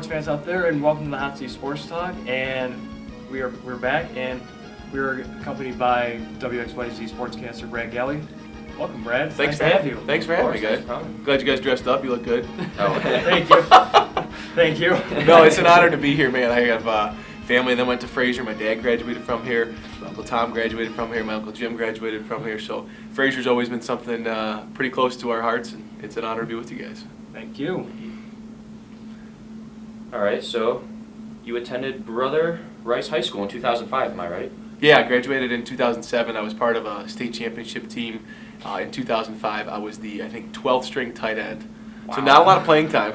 sports fans out there, and welcome to the Hot Seat Sports Talk. And we're back, and we're accompanied by WXYZ Sportscaster Brad Galli. Welcome, Brad. Thanks nice to have you. Thanks for having me, guys. Glad you guys dressed up. You look good. Oh, thank you. Thank you. No, it's an honor to be here, man. I have family that went to Fraser. My dad graduated from here. My Uncle Tom graduated from here. My Uncle Jim graduated from here. So Fraser's always been something pretty close to our hearts, and it's an honor to be with you guys. Thank you. All right, so you attended Brother Rice High School in 2005, am I right? Yeah, I graduated in 2007. I was part of a state championship team. In 2005, I was the, I think, 12th string tight end. Wow. So not a lot of playing time.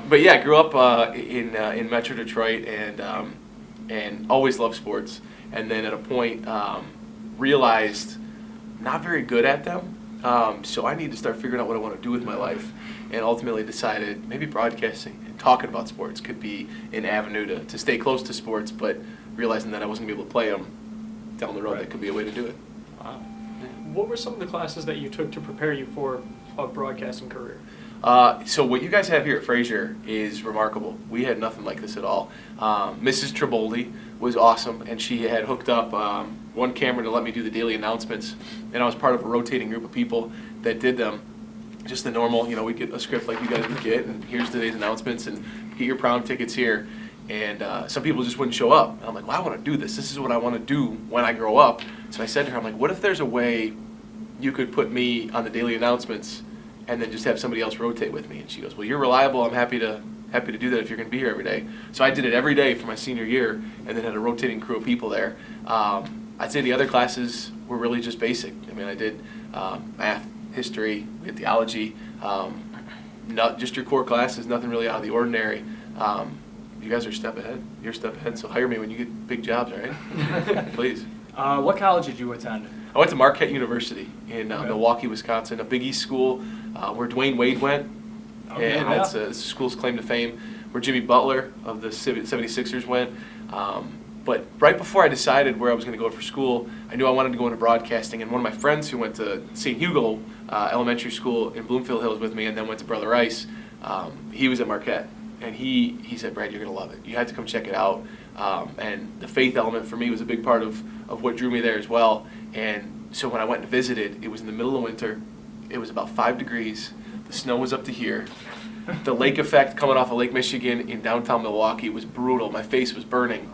But yeah, I grew up in Metro Detroit and always loved sports. And then at a point realized not very good at them. So I need to start figuring out what I want to do with my life. And ultimately decided maybe broadcasting and talking about sports could be an avenue to stay close to sports, but realizing that I wasn't going to be able to play them down the road, Right. That could be a way to do it. Wow. What were some of the classes that you took to prepare you for a broadcasting career? So what you guys have here at Fraser is remarkable. We had nothing like this at all. Mrs. Triboldi was awesome, and she had hooked up one camera to let me do the daily announcements, and I was part of a rotating group of people that did them. Just the normal, we'd get a script like you guys would get, and here's today's announcements, and get your prom tickets here. And some people just wouldn't show up. And I'm like, well, I want to do this. This is what I want to do when I grow up. So I said to her, I'm like, what if there's a way you could put me on the daily announcements and then just have somebody else rotate with me? And she goes, well, you're reliable. I'm happy to do that if you're going to be here every day. So I did it every day for my senior year, and then had a rotating crew of people there. I'd say the other classes were really just basic. I mean, I did math, history, we had theology, not just your core classes, nothing really out of the ordinary. You guys are a step ahead. You're a step ahead, so hire me when you get big jobs, all right? Please. What college did you attend? I went to Marquette University in Milwaukee, Wisconsin, a Big East school where Dwayne Wade went, Okay, and that's a school's claim to fame, where Jimmy Butler of the 76ers went. But right before I decided where I was going to go for school, I knew I wanted to go into broadcasting, and one of my friends who went to St. Hugo Elementary School in Bloomfield Hills with me and then went to Brother Rice, he was at Marquette. And he said, Brad, you're going to love it. You had to come check it out. And the faith element for me was a big part of what drew me there as well. And so when I went to visit it, it was in the middle of winter. It was about 5 degrees. The snow was up to here. The lake effect coming off of Lake Michigan in downtown Milwaukee was brutal. My face was burning.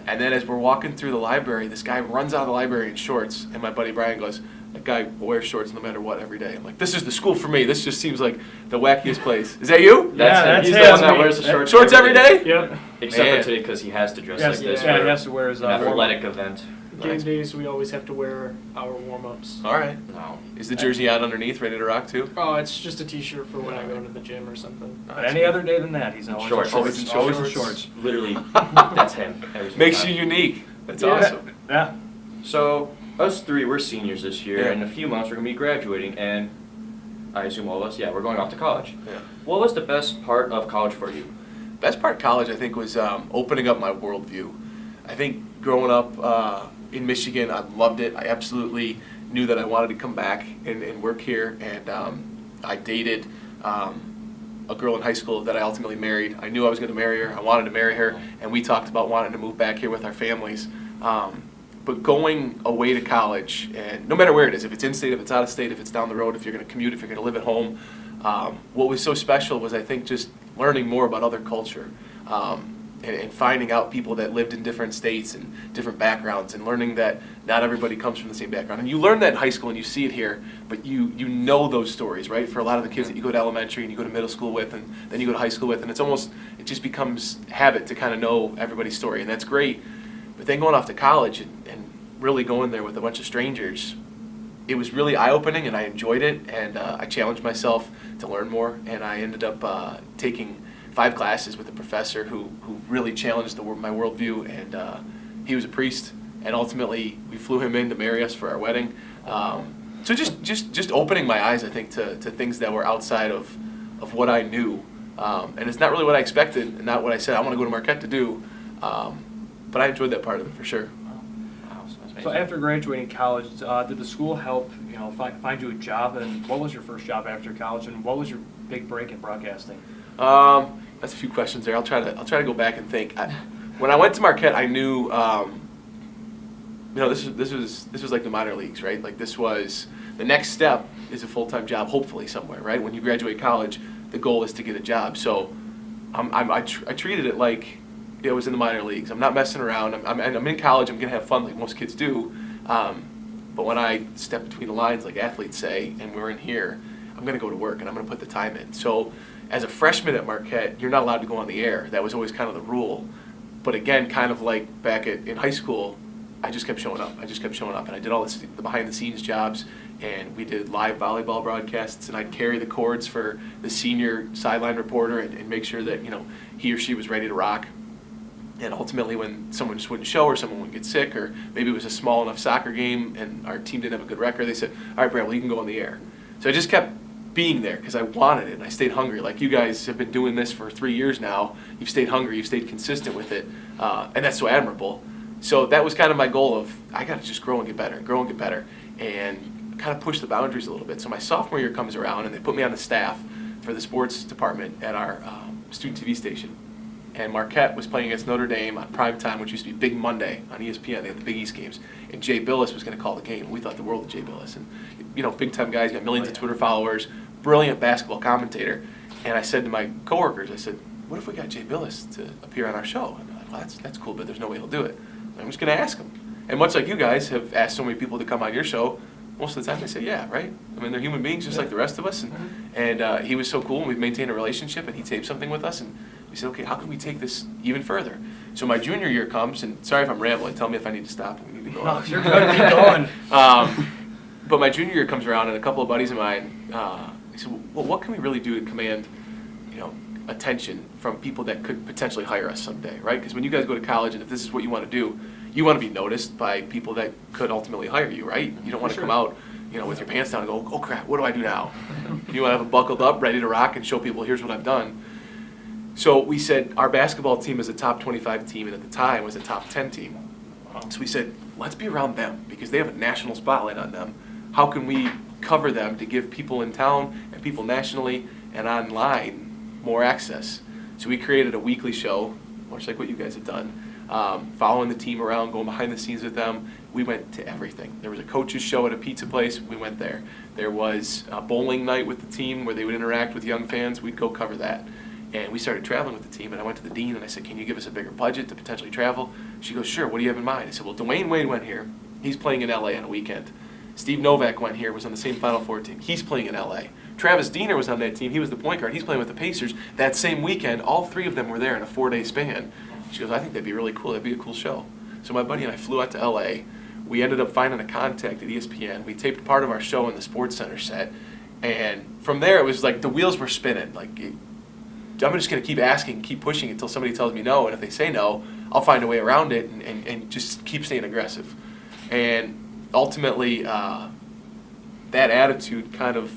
And then as we're walking through the library, this guy runs out of the library in shorts. And my buddy Brian goes, that guy wears shorts no matter what every day. I'm like, this is the school for me. This just seems like the wackiest place. Is that you? That's He's him. the one that wears the shorts every day? Yep. Except Man. for today, because he has to dress Yes, like this yeah, for he has to wear his an athletic event. Game Nice. days, we always have to wear our warm-ups. All right. No. Is the jersey on underneath, ready to rock too? Oh, it's just a t-shirt for when I go to the gym or something. But any other day than that, he's always Shorts. always in Always shorts. in shorts. Literally, that's him. Every single Makes time. you unique. That's Yeah. awesome. Yeah. So, us three, we're seniors this year. Yeah. In a few months, we're going to be graduating, and I assume all of us, we're going off to college. Yeah. What was the best part of college for you? Best part of college, I think, was opening up my worldview. I think growing up in Michigan, I loved it. I absolutely knew that I wanted to come back and work here. And I dated a girl in high school that I ultimately married. I knew I was going to marry her. I wanted to marry her. And we talked about wanting to move back here with our families. But going away to college, and no matter where it is, if it's in-state, if it's out-of-state, if it's down the road, if you're going to commute, if you're going to live at home, what was so special was, I think, just learning more about other culture. And finding out people that lived in different states and different backgrounds, and learning that not everybody comes from the same background. And you learn that in high school and you see it here, but you know those stories, right? For a lot of the kids that you go to elementary and you go to middle school with, and then you go to high school with, and it just becomes habit to kind of know everybody's story, and that's great. But then going off to college and really going there with a bunch of strangers, it was really eye-opening, and I enjoyed it, and I challenged myself to learn more, and I ended up taking 5 classes with a professor who really challenged my worldview, and he was a priest, and ultimately we flew him in to marry us for our wedding. So just opening my eyes, I think, to things that were outside of what I knew, and it's not really what I expected, and not what I said I want to go to Marquette to do, but I enjoyed that part of it for sure. Wow, so that's So amazing. after graduating college, did the school help find you a job? And what was your first job after college? And what was your big break in broadcasting? That's a few questions there. I'll try to go back and think. When I went to Marquette, I knew, this was like the minor leagues, right? Like this was the next step is a full-time job, hopefully somewhere, right? When you graduate college, the goal is to get a job. So I treated it like it was in the minor leagues. I'm not messing around. I'm in college. I'm gonna have fun like most kids do. But when I step between the lines, like athletes say, and we're in here, I'm gonna go to work and I'm gonna put the time in. So as a freshman at Marquette, you're not allowed to go on the air. That was always kind of the rule. But again, kind of like back in high school, I just kept showing up. And I did all the behind-the-scenes jobs, and we did live volleyball broadcasts, and I'd carry the cords for the senior sideline reporter and make sure that he or she was ready to rock. And ultimately, when someone just wouldn't show or someone would get sick, or maybe it was a small enough soccer game and our team didn't have a good record, they said, "All right, Brad, well, you can go on the air." So I just kept being there because I wanted it and I stayed hungry. Like you guys have been doing this for 3 years now. You've stayed hungry, you've stayed consistent with it, and that's so admirable. So that was kind of my goal of I got to just grow and get better, and kind of push the boundaries a little bit. So my sophomore year comes around and they put me on the staff for the sports department at our student TV station. And Marquette was playing against Notre Dame on prime time, which used to be Big Monday on ESPN. They had the Big East games. And Jay Billis was going to call the game. We thought the world of Jay Billis. And, big time guy, he's got millions of Twitter followers, brilliant basketball commentator. And I said to my coworkers, I said, what if we got Jay Billis to appear on our show? And they're like, well, that's cool, but there's no way he'll do it. I'm just going to ask him. And much like you guys have asked so many people to come on your show, most of the time they say, yeah, right? I mean, they're human beings just like the rest of us. And he was so cool, and we've maintained a relationship, and he taped something with us, and we said, okay, how can we take this even further? So my junior year comes, and sorry if I'm rambling, tell me if I need to stop and we need to go on. No, you're good, keep going. But my junior year comes around, and a couple of buddies of mine, they said, well, what can we really do to command, attention from people that could potentially hire us someday, right? Because when you guys go to college, and if this is what you want to do, you want to be noticed by people that could ultimately hire you, right? You don't want to come out, with your pants down and go, oh crap, what do I do now? You want to have them buckled up, ready to rock, and show people, here's what I've done. So we said our basketball team is a top 25 team, and at the time was a top 10 team. So we said, let's be around them because they have a national spotlight on them. How can we cover them to give people in town and people nationally and online more access? So we created a weekly show, much like what you guys have done, following the team around, going behind the scenes with them. We went to everything. There was a coach's show at a pizza place. We went there. There was a bowling night with the team where they would interact with young fans. We'd go cover that. And we started traveling with the team, and I went to the dean and I said, can you give us a bigger budget to potentially travel? She goes, sure, what do you have in mind? I said, well, Dwayne Wade went here. He's playing in LA on a weekend. Steve Novak went here, was on the same Final Four team. He's playing in LA. Travis Diener was on that team. He was the point guard. He's playing with the Pacers. That same weekend, all three of them were there in a 4-day span. She goes, I think that'd be really cool. That'd be a cool show. So my buddy and I flew out to LA. We ended up finding a contact at ESPN. We taped part of our show in the Sports Center set. And from there, it was like the wheels were spinning. I'm just going to keep asking, keep pushing until somebody tells me no. And if they say no, I'll find a way around it and just keep staying aggressive. And ultimately, that attitude kind of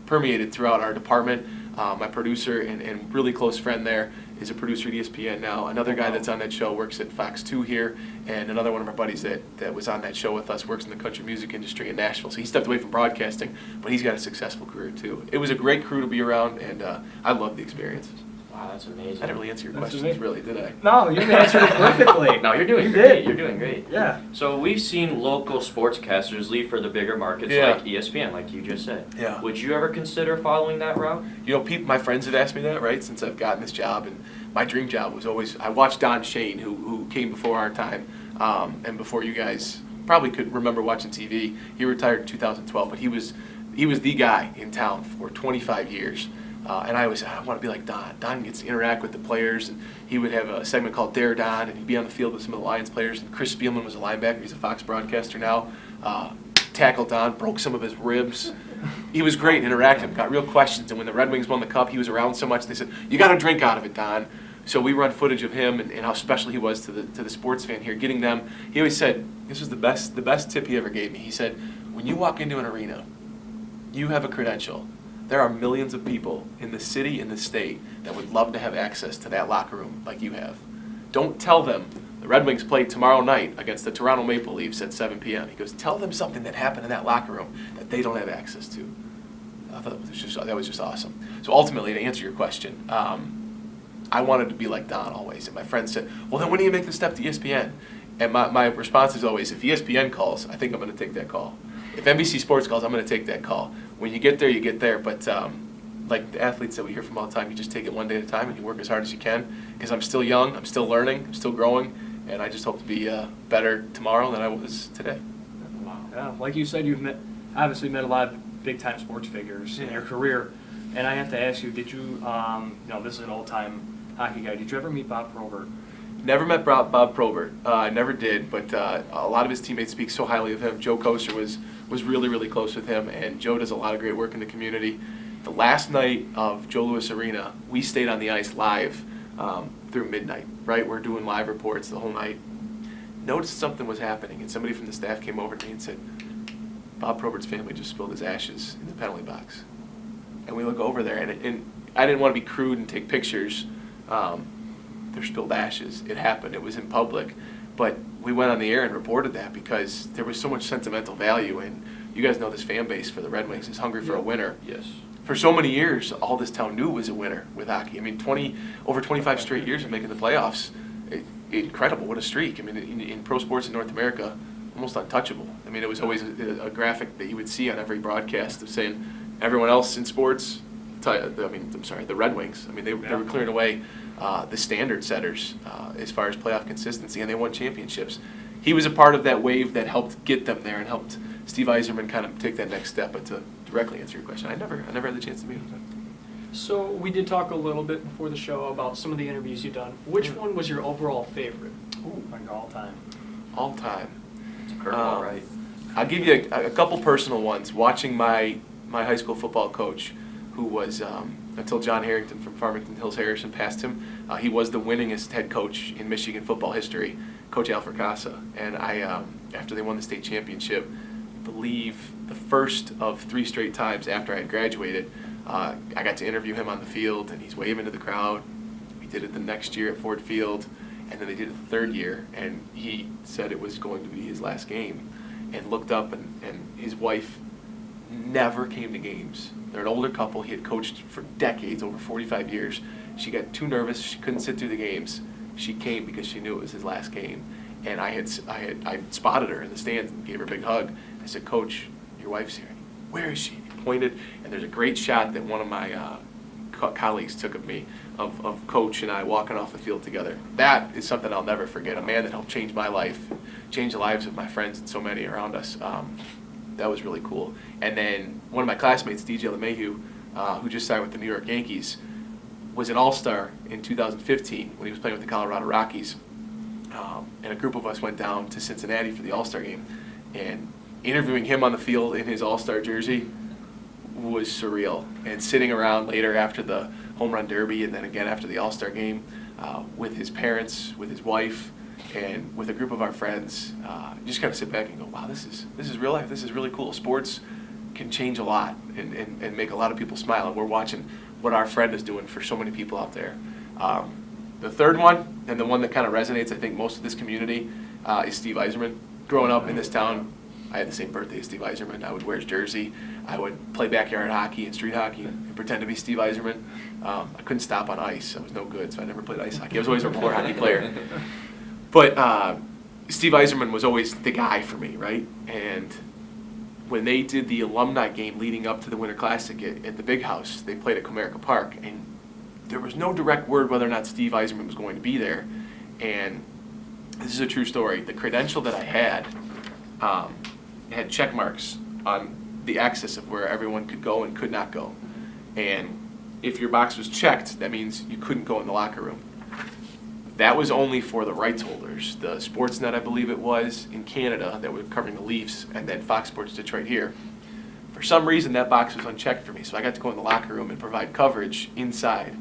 permeated throughout our department. My producer and really close friend there is a producer at ESPN now. Another guy that's on that show works at Fox 2 here, and another one of our buddies that was on that show with us works in the country music industry in Nashville. So he stepped away from broadcasting, but he's got a successful career too. It was a great crew to be around, and I loved the experience. Wow, that's amazing. I didn't really answer your questions, amazing. really, did I? No, you answered it perfectly. No, you're doing You great. did. You're doing great. Yeah. So we've seen local sportscasters leave for the bigger markets Yeah. like ESPN, like you just said. Yeah. Would you ever consider following that route? My friends have asked me that, right, since I've gotten this job, and my dream job was always, I watched Don Shane, who came before our time, and before you guys probably could remember watching TV. He retired in 2012, but he was the guy in town for 25 years. And I want to be like Don. Don gets to interact with the players, and he would have a segment called Dare Don, and he'd be on the field with some of the Lions players. And Chris Spielman was a linebacker. He's a Fox broadcaster now. Tackled Don, broke some of his ribs. He was great, interactive, got real questions. And when the Red Wings won the Cup, he was around so much, they said, you got to drink out of it, Don. So we run footage of him and how special he was to the sports fan here, getting them. He always said, this was the best tip he ever gave me. He said, when you walk into an arena, you have a credential. There are millions of people in the city and the state that would love to have access to that locker room like you have. Don't tell them the Red Wings play tomorrow night against the Toronto Maple Leafs at 7 p.m. He goes, tell them something that happened in that locker room that they don't have access to. I thought that was just awesome. So ultimately, to answer your question, I wanted to be like Don always. And my friend said, well, then when do you make the step to ESPN? And my response is always, if ESPN calls, I think I'm going to take that call. If NBC Sports calls, I'm going to take that call. When you get there, you get there. But like the athletes that we hear from all the time, you just take it one day at a time and you work as hard as you can. Because I'm still young, I'm still learning, I'm still growing, and I just hope to be better tomorrow than I was today. Wow. Yeah, like you said, you've obviously met a lot of big-time sports figures in your career. And I have to ask you, did you, this is an old-time hockey guy, did you ever meet Bob Probert? Never met Bob Probert. I never did, but a lot of his teammates speak so highly of him. Joe Koster was really, really close with him, and Joe does a lot of great work in the community. The last night of Joe Louis Arena, we stayed on the ice live through midnight, right? We're doing live reports the whole night. Noticed something was happening, and somebody from the staff came over to me and said, Bob Probert's family just spilled his ashes in the penalty box. And we look over there, and I didn't want to be crude and take pictures. There's spilled ashes. It happened. It was in public. But we went on the air and reported that because there was so much sentimental value. And you guys know this fan base for the Red Wings is hungry for a winner. Yes. For so many years, all this town knew was a winner with hockey. I mean, over 25 straight years of making the playoffs. Incredible. What a streak. I mean, in pro sports in North America, almost untouchable. I mean, it was always a graphic that you would see on every broadcast of saying everyone else in sports, the Red Wings. I mean, they were clearing away the standard setters as far as playoff consistency, and they won championships. He was a part of that wave that helped get them there and helped Steve Yzerman kind of take that next step. But to directly answer your question, I never had the chance to meet him. So we did talk a little bit before the show about some of the interviews you've done. Which one was your overall favorite? Ooh, like all time. All time. It's a curveball, right? I'll give you a couple personal ones. Watching my high school football coach, who was, until John Harrington from Farmington Hills Harrison passed him, he was the winningest head coach in Michigan football history, Coach Al Fracassa. And I, after they won the state championship, believe the first of 3 straight times after I had graduated, I got to interview him on the field, and he's waving to the crowd. We did it the next year at Ford Field, and then they did it the 3rd year, and he said it was going to be his last game, and looked up, and his wife never came to games. They're an older couple. He had coached for decades, over 45 years. She got too nervous. She couldn't sit through the games. She came because she knew it was his last game, and I spotted her in the stands and gave her a big hug. I said, Coach, your wife's here. Where is she? He pointed, and there's a great shot that one of my colleagues took of me, of Coach and I walking off the field together. That is something I'll never forget. A man that helped change my life, change the lives of my friends and so many around us. That was really cool. And then one of my classmates, DJ LeMahieu, who just signed with the New York Yankees, was an all-star in 2015 when he was playing with the Colorado Rockies. And a group of us went down to Cincinnati for the all-star game. And interviewing him on the field in his all-star jersey was surreal. And sitting around later after the home run derby and then again after the all-star game with his parents, with his wife, and with a group of our friends, just kind of sit back and go, wow, this is real life. This is really cool. Sports can change a lot and make a lot of people smile. And we're watching what our friend is doing for so many people out there. The third one, and the one that kind of resonates, I think, most of this community, is Steve Yzerman. Growing up in this town, I had the same birthday as Steve Yzerman. I would wear his jersey. I would play backyard hockey and street hockey and pretend to be Steve Yzerman. I couldn't stop on ice. I was no good, so I never played ice hockey. I was always a roller hockey player. But Steve Yzerman was always the guy for me, right? And when they did the alumni game leading up to the Winter Classic at the Big House, they played at Comerica Park, and there was no direct word whether or not Steve Yzerman was going to be there. And this is a true story. The credential that I had had check marks on the axis of where everyone could go and could not go. And if your box was checked, that means you couldn't go in the locker room. That was only for the rights holders. The Sportsnet, I believe it was, in Canada that were covering the Leafs, and then Fox Sports Detroit here. For some reason, that box was unchecked for me, so I got to go in the locker room and provide coverage inside.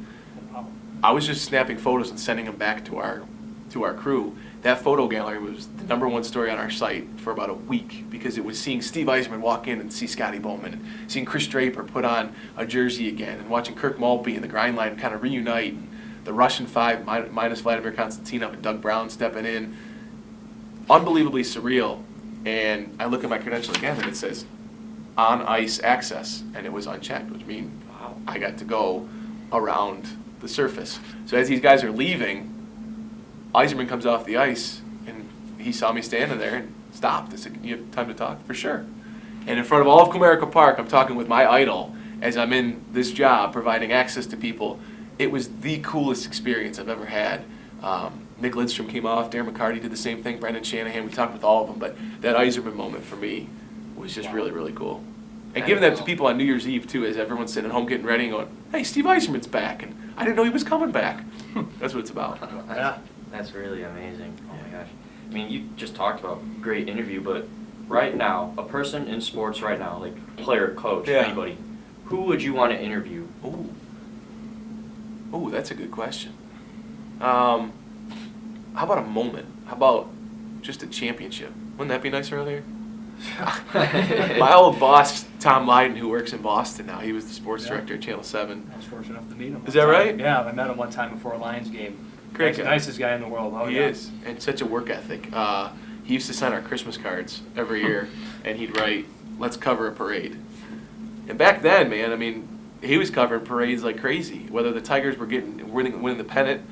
I was just snapping photos and sending them back to our crew. That photo gallery was the #1 story on our site for about a week because it was seeing Steve Yzerman walk in and see Scotty Bowman, and seeing Chris Draper put on a jersey again, and watching Kirk Maltby and the grind line kind of reunite. The Russian Five minus Vladimir Konstantinov and Doug Brown stepping in. Unbelievably surreal. And I look at my credential again and it says on ice access, and it was unchecked, which means I got to go around the surface. So as these guys are leaving, Iserman comes off the ice, and he saw me standing there and stopped. I said, "You have time to talk?" "For sure." And in front of all of Comerica Park, I'm talking with my idol as I'm in this job, providing access to people. It was the coolest experience I've ever had. Nick Lidstrom came off, Darren McCarty did the same thing, Brendan Shanahan, we talked with all of them, but that Iserman moment for me was just really, really cool. And giving that to people on New Year's Eve, too, as everyone's sitting at home getting ready and going, "Hey, Steve Iserman's back," and I didn't know he was coming back. That's what it's about. That's really amazing. Oh my gosh. I mean, you just talked about great interview, but right now, a person in sports right now, like player, coach, anybody, who would you want to interview? Ooh, that's a good question. How about a moment? How about just a championship? Wouldn't that be nice earlier? My old boss, Tom Lydon, who works in Boston now, he was the sports director at Channel 7. I was fortunate enough to meet him. Is that right? Yeah, I met him one time before a Lions game. Great guy. Nicest guy in the world. He is, and such a work ethic. He used to sign our Christmas cards every year, and he'd write, "Let's cover a parade." And back then, man, I mean, he was covering parades like crazy. Whether the Tigers were winning the pennant,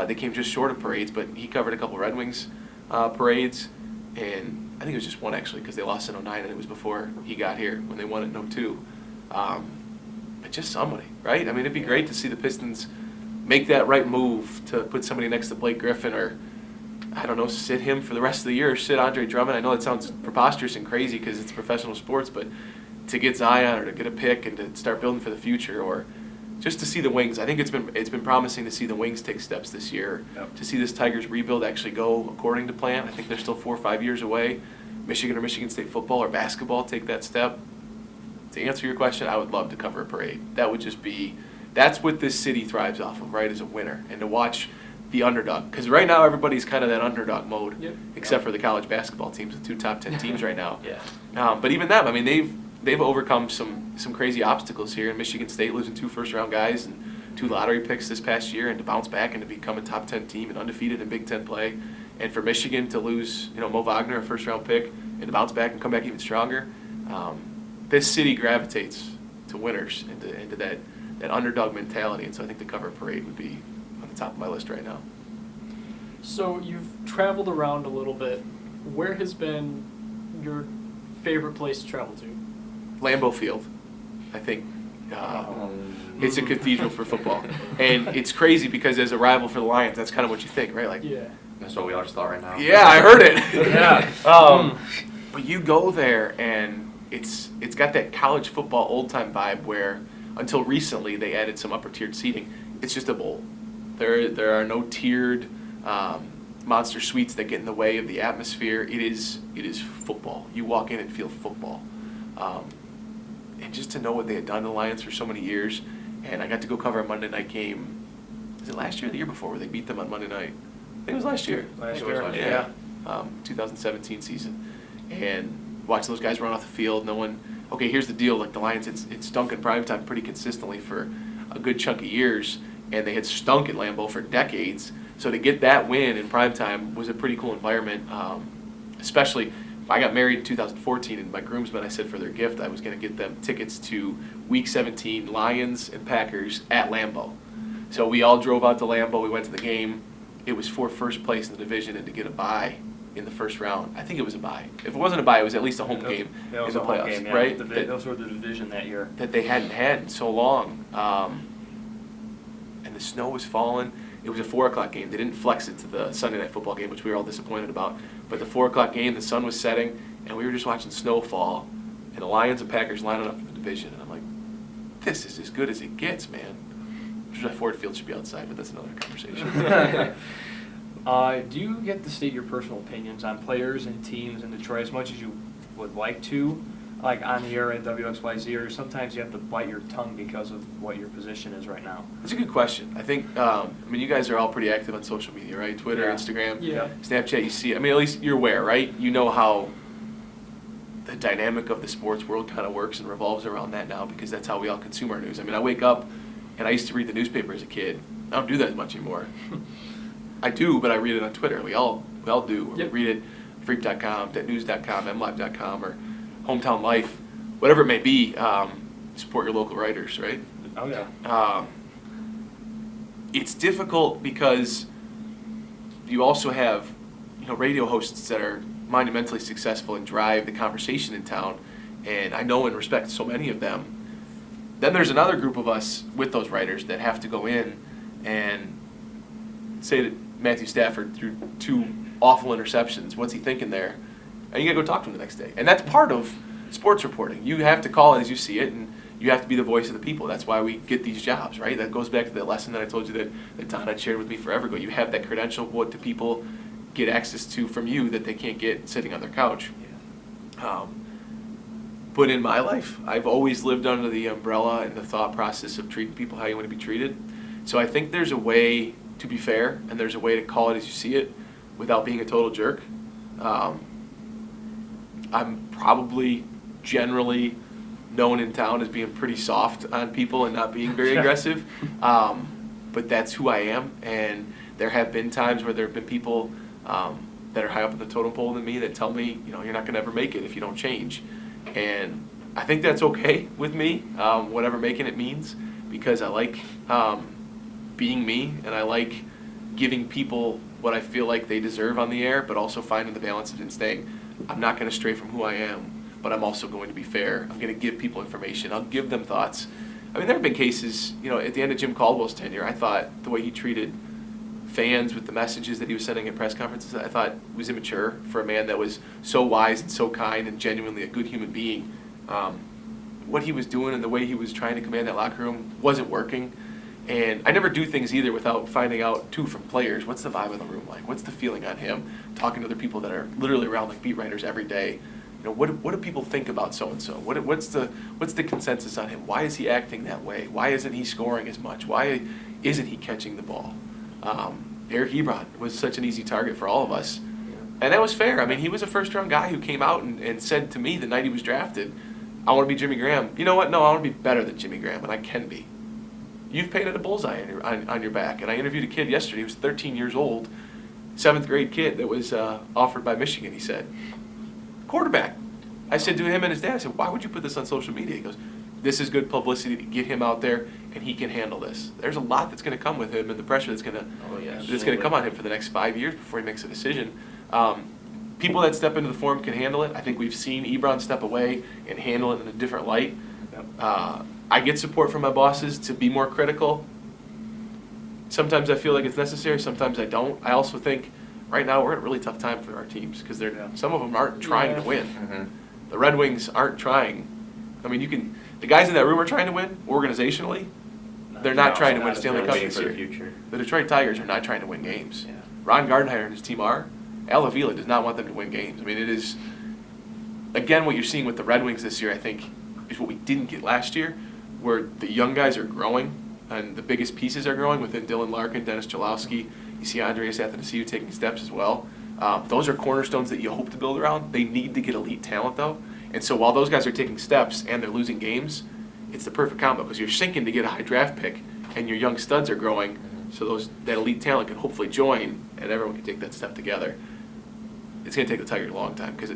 they came just short of parades, but he covered a couple Red Wings parades, and I think it was just one actually because they lost in 09 and it was before he got here when they won it in 02. But just somebody, right? I mean, it'd be great to see the Pistons make that right move to put somebody next to Blake Griffin, or I don't know, sit him for the rest of the year, or sit Andre Drummond. I know that sounds preposterous and crazy because it's professional sports, but to get Zion or to get a pick and to start building for the future, or just to see the Wings. I think it's been promising to see the Wings take steps this year, to see this Tigers rebuild actually go according to plan. I think they're still 4 or 5 years away. Michigan or Michigan State football or basketball take that step. To answer your question, I would love to cover a parade. That would just be, that's what this city thrives off of, right, as a winner. And to watch the underdog. Because right now everybody's kind of that underdog mode, except for the college basketball teams, the 2 top 10 teams right now. But even them, I mean, they've overcome some crazy obstacles here. In Michigan State losing 2 first-round guys and 2 lottery picks this past year, and to bounce back and to become a top 10 team and undefeated in Big Ten play. And for Michigan to lose, Mo Wagner, a first-round pick, and to bounce back and come back even stronger. This city gravitates to winners and to that underdog mentality, and so I think the cover parade would be on the top of my list right now. So you've traveled around a little bit. Where has been your favorite place to travel to? Lambeau Field, I think. It's a cathedral for football. And it's crazy because as a rival for the Lions, that's kind of what you think, right? Like, That's what we all just thought right now. Yeah, I heard it. But you go there, and it's got that college football old-time vibe where, until recently, they added some upper-tiered seating. It's just a bowl. There are no tiered monster suites that get in the way of the atmosphere. It is football. You walk in and feel football. And just to know what they had done to the Lions for so many years, and I got to go cover a Monday night game. Was it last year or the year before where they beat them on Monday night? I think it was last year. Last year. 2017 season. And watch those guys run off the field. Okay, here's the deal. Like the Lions, it's stunk in primetime pretty consistently for a good chunk of years, and they had stunk at Lambeau for decades. So to get that win in primetime was a pretty cool environment, especially. I got married in 2014, and my groomsmen, I said for their gift, I was going to get them tickets to Week 17 Lions and Packers at Lambeau. So we all drove out to Lambeau. We went to the game. It was for first place in the division and to get a bye in the first round. I think it was a bye. If it wasn't a bye, it was at least a home game in the playoffs, right? Those were the division that year. That they hadn't had in so long. And the snow was falling. It was a 4 o'clock game. They didn't flex it to the Sunday night football game, which we were all disappointed about. But the 4 o'clock game, the sun was setting, and we were just watching snow fall, and the Lions and Packers lining up in the division. And I'm like, this is as good as it gets, man. Ford Field should be outside, but that's another conversation. Do you get to state your personal opinions on players and teams in Detroit as much as you would like to, like on the air at WXYZ, or sometimes you have to bite your tongue because of what your position is right now? That's a good question. I think, you guys are all pretty active on social media, right? Twitter, Instagram, Snapchat, you see, at least you're aware, right? You know how the dynamic of the sports world kind of works and revolves around that now because that's how we all consume our news. I wake up, and I used to read the newspaper as a kid. I don't do that as much anymore. I do, but I read it on Twitter. We all do. We read it freak.com, news.com, mlive.com, or Hometown Life, whatever it may be. Support your local writers, right? Oh, yeah. it's difficult because you also have, radio hosts that are monumentally successful and drive the conversation in town, and I know and respect so many of them. Then there's another group of us with those writers that have to go in and say that Matthew Stafford threw 2 awful interceptions. What's he thinking there? And you got to go talk to him the next day. And that's part of sports reporting. You have to call it as you see it, and you have to be the voice of the people. That's why we get these jobs, right? That goes back to that lesson that I told you that Don had shared with me forever ago. You have that credential. What do people get access to from you that they can't get sitting on their couch? But in my life, I've always lived under the umbrella and the thought process of treating people how you want to be treated. So I think there's a way to be fair, and there's a way to call it as you see it without being a total jerk. I'm probably generally known in town as being pretty soft on people and not being very aggressive. But that's who I am, and there have been times where there have been people that are high up in the totem pole than me that tell me, you're not going to ever make it if you don't change. And I think that's okay with me, whatever making it means, because I like being me, and I like giving people what I feel like they deserve on the air, but also finding the balance and saying, I'm not going to stray from who I am, but I'm also going to be fair. I'm going to give people information. I'll give them thoughts. I mean, there have been cases, at the end of Jim Caldwell's tenure, I thought the way he treated fans with the messages that he was sending at press conferences, I thought was immature for a man that was so wise and so kind and genuinely a good human being. What he was doing and the way he was trying to command that locker room wasn't working. And I never do things either without finding out, too, from players, what's the vibe of the room like? What's the feeling on him? Talking to other people that are literally around like beat writers every day. What do people think about so-and-so? What's the consensus on him? Why is he acting that way? Why isn't he scoring as much? Why isn't he catching the ball? Eric Ebron was such an easy target for all of us. And that was fair. I mean, he was a first-round guy who came out and said to me the night he was drafted, I want to be Jimmy Graham. You know what? No, I want to be better than Jimmy Graham, and I can be. You've painted a bullseye on your back. And I interviewed a kid yesterday. He was 13 years old, 7th grade kid that was offered by Michigan, he said. Quarterback. I said to him and his dad, I said, why would you put this on social media? He goes, this is good publicity to get him out there, and he can handle this. There's a lot that's going to come with him and the pressure that's going to come on him for the next 5 years before he makes a decision. People that step into the forum can handle it. I think we've seen Ebron step away and handle it in a different light. I get support from my bosses to be more critical. Sometimes I feel like it's necessary, sometimes I don't. I also think right now we're in a really tough time for our teams because some of them aren't trying to win. Mm-hmm. The Red Wings aren't trying. I mean, the guys in that room are trying to win organizationally. They're not trying to win a Stanley Cup this year. The Detroit Tigers are not trying to win games. Yeah. Ron Gardenhire and his team are. Al Avila does not want them to win games. I mean, it is, again, what you're seeing with the Red Wings this year, I think, is what we didn't get last year, where the young guys are growing and the biggest pieces are growing within Dylan Larkin, Dennis Cholowski. You see Andreas Athanasiou taking steps as well. Those are cornerstones that you hope to build around. They need to get elite talent, though. And so while those guys are taking steps and they're losing games, it's the perfect combo because you're sinking to get a high draft pick and your young studs are growing, so that elite talent can hopefully join and everyone can take that step together. It's going to take the Tigers a long time because,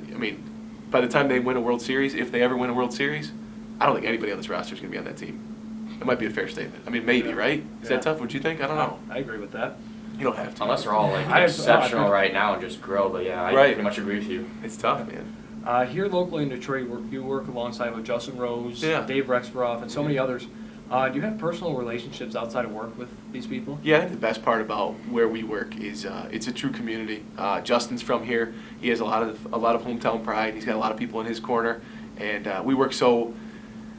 by the time they win a World Series, if they ever win a World Series, I don't think anybody on this roster is going to be on that team. It might be a fair statement. I mean, maybe, right? Is that tough? What you think? I don't know. I agree with that. You don't have to. Unless they're all exceptional right now and just grow, but yeah, I pretty much agree with you. It's tough, man. Here locally in Detroit, you work alongside with Justin Rose, Yeah. Dave Rexborough, and so many others. Do you have personal relationships outside of work with these people? Yeah, I think the best part about where we work is it's a true community. Justin's from here. He has a lot of hometown pride. He's got a lot of people in his corner, and we work so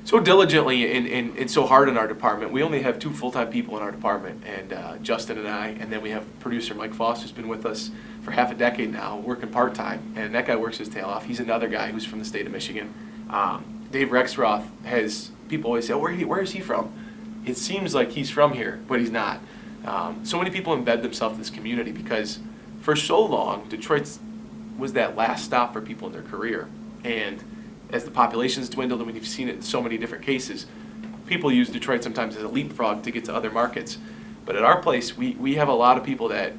diligently and so hard in our department. We only have 2 full-time people in our department, and Justin and I, and then we have producer Mike Foss, who's been with us for half a decade now, working part-time, and that guy works his tail off. He's another guy who's from the state of Michigan. Dave Rexroth has, people always say, oh, where is he from? It seems like he's from here, but he's not. So many people embed themselves in this community because for so long, Detroit was that last stop for people in their career. And as the population's dwindled, and we've seen it in so many different cases, people use Detroit sometimes as a leapfrog to get to other markets. But at our place, we have a lot of people that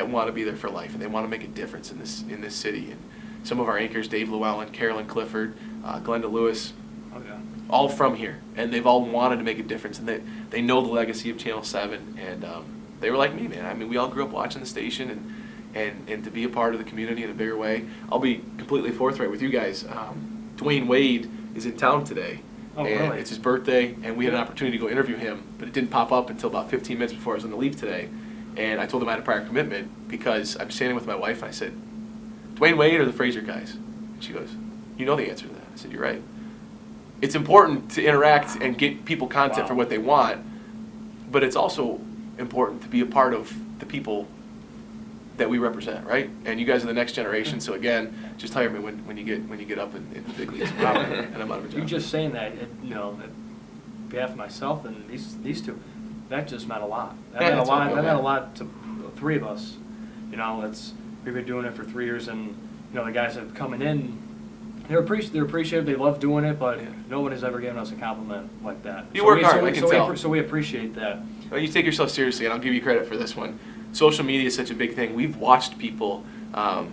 want to be there for life, and they want to make a difference in this city. And some of our anchors, Dave Llewellyn, Carolyn Clifford, Glenda Lewis, Oh, yeah. all from here, and they've all wanted to make a difference, and they know the legacy of Channel 7, and they were like me, man. I mean, we all grew up watching the station, and to be a part of the community in a bigger way. I'll be completely forthright with you guys. Dwayne Wade is in town today, Oh, and really? it's his birthday, and we had an opportunity to go interview him, but it didn't pop up until about 15 minutes before I was going to leave today, and I told him I had a prior commitment because I'm standing with my wife, and I said, Dwayne Wade or the Fraser guys? And she goes, you know the answer to that. I said, you're right. It's important to interact and get people content for what they want, but it's also important to be a part of the people that we represent, right? And you guys are the next generation, so again, just hire me when you get up in the big leagues. And I'm out of a job. You just saying that, on behalf of myself and these two, that just meant a lot. That meant a lot. That meant a lot to the three of us. We've been doing it for 3 years, and the guys that have coming in, they're appreciative. They love doing it, but no one has ever given us a compliment like that. You work hard, I can tell. So we appreciate that. Well, you take yourself seriously, and I'll give you credit for this one. Social media is such a big thing. We've watched people that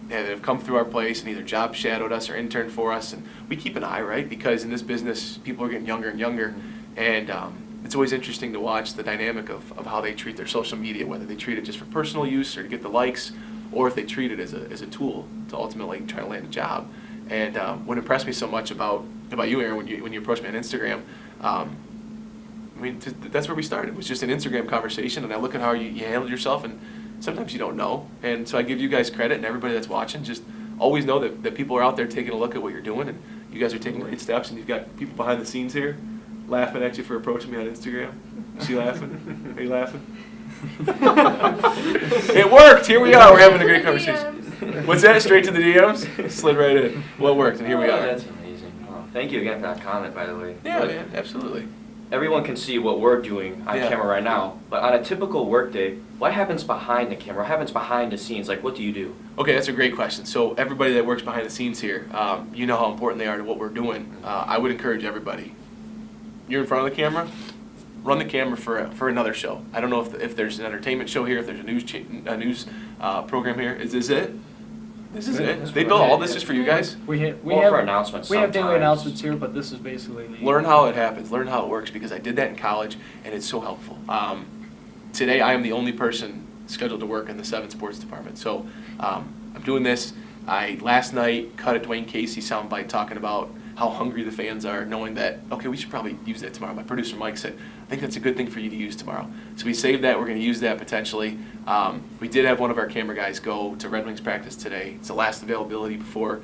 have come through our place and either job shadowed us or interned for us, and we keep an eye, right? Because in this business, people are getting younger and younger, and it's always interesting to watch the dynamic of how they treat their social media, whether they treat it just for personal use or to get the likes, or if they treat it as a tool to ultimately try to land a job. And what impressed me so much about you, Aaron, when you approached me on Instagram, that's where we started. It was just an Instagram conversation, and I look at how you handled yourself, and sometimes you don't know. And so I give you guys credit, and everybody that's watching, just always know that people are out there taking a look at what you're doing, and you guys are taking great steps, and you've got people behind the scenes here laughing at you for approaching me on Instagram. Is she laughing? Are you laughing? It worked! Here we are. We're having a great conversation. What's that? Straight to the DMs? Slid right in. Well, it worked, and here we are. That's amazing. Oh, thank you again for that comment, by the way. Yeah, man, absolutely. Everyone can see what we're doing on camera right now, but on a typical workday, what happens behind the camera? What happens behind the scenes? Like, what do you do? Okay, that's a great question. So everybody that works behind the scenes here, you know how important they are to what we're doing. I would encourage everybody. You're in front of the camera, run the camera for another show. I don't know if there's an entertainment show here, if there's a news program here. Is this it? This is it. They built all this just for you guys? We have for announcements. We have daily sometimes. announcements here, but this is basically Learn how it happens. Learn how it works, because I did that in college, and it's so helpful. Today, I am the only person scheduled to work in the 7 sports department. So I'm doing this. Last night cut a Dwayne Casey soundbite talking about how hungry the fans are, knowing that, okay, we should probably use that tomorrow. My producer Mike said, I think that's a good thing for you to use tomorrow. So we saved that. We're going to use that potentially. We did have one of our camera guys go to Red Wings practice today. It's the last availability before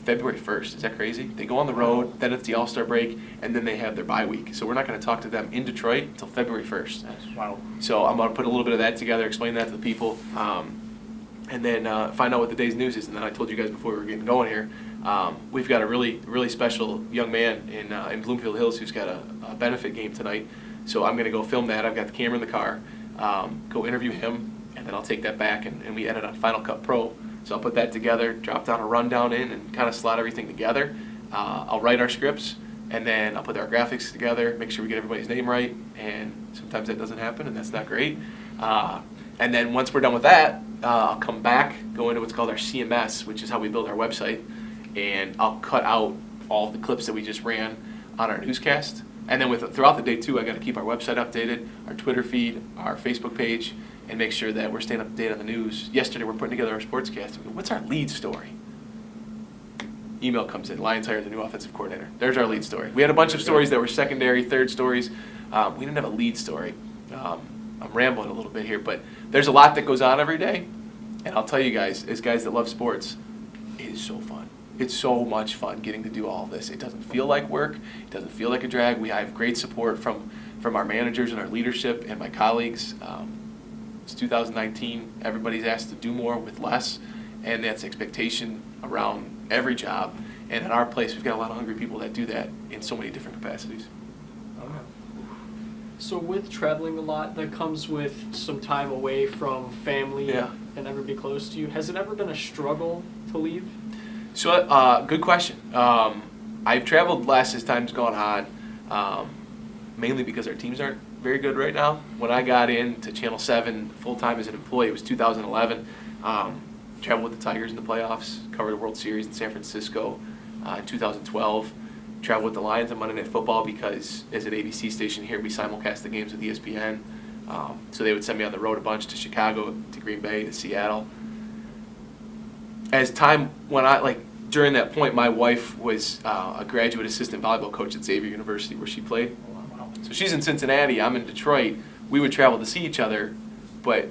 February 1st. Is that crazy? They go on the road, then it's the All-Star break, and then they have their bye week. So we're not going to talk to them in Detroit until February 1st. Wow. So I'm going to put a little bit of that together, explain that to the people, and then find out what the day's news is. And then I told you guys before we were getting going here, we've got a really special young man in Bloomfield Hills who's got a benefit game tonight. So I'm going to go film that. I've got the camera in the car, go interview him, and then I'll take that back, and we edit on Final Cut Pro. So I'll put that together, drop down a rundown in, and kind of slot everything together. I'll write our scripts, and then I'll put our graphics together, make sure we get everybody's name right, and sometimes that doesn't happen, and that's not great. And then once we're done with that, I'll come back, go into what's called our CMS, which is how we build our website, and I'll cut out all the clips that we just ran on our newscast. And then throughout the day, too, I got to keep our website updated, our Twitter feed, our Facebook page, and make sure that we're staying up to date on the news. Yesterday, we're putting together our Sportscaster. We go, what's our lead story? Email comes in, Lions hired the new offensive coordinator. There's our lead story. We had a bunch of stories that were secondary, third stories. We didn't have a lead story. I'm rambling a little bit here, but there's a lot that goes on every day. And I'll tell you guys, as guys that love sports, it is so fun. It's so much fun getting to do all of this. It doesn't feel like work. It doesn't feel like a drag. We have great support from our managers and our leadership and my colleagues. It's 2019. Everybody's asked to do more with less, and that's expectation around every job. And in our place, we've got a lot of hungry people that do that in so many different capacities. Okay. So with traveling a lot, that comes with some time away from family and everybody close to you. Has it ever been a struggle to leave? So, good question. I've traveled less as time's gone on, mainly because our teams aren't very good right now. When I got into Channel 7 full-time as an employee, it was 2011. Traveled with the Tigers in the playoffs, covered the World Series in San Francisco in 2012. travel with the Lions on Monday Night Football because as an ABC station here, we simulcast the games with ESPN. So they would send me on the road a bunch to Chicago, to Green Bay, to Seattle. As time went on, like during that point, my wife was a graduate assistant volleyball coach at Xavier University where she played. So she's in Cincinnati, I'm in Detroit. We would travel to see each other, but